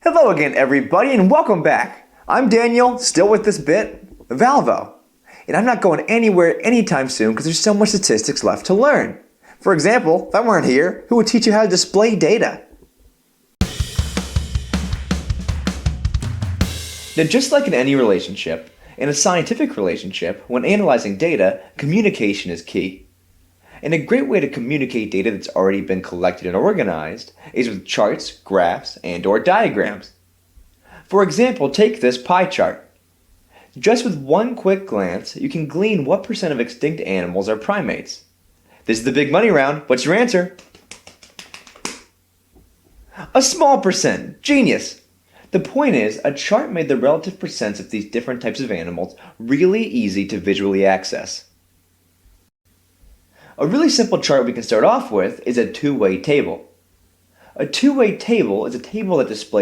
Hello again, everybody, and welcome back. I'm Daniel, still with this bit, Valvo. And I'm not going anywhere anytime soon because there's so much statistics left to learn. For example, if I weren't here, who would teach you how to display data? Now, just like in any relationship, in a scientific relationship, when analyzing data, communication is key. And a great way to communicate data that's already been collected and organized is with charts, graphs, and/or diagrams. For example, take this pie chart. Just with one quick glance, you can glean what % of extinct animals are primates. This is the big money round. What's your answer? A small %. Genius! The point is, a chart made the relative percents of these different types of animals really easy to visually access. A really simple chart we can start off with is a two-way table. A two-way table is a table that displays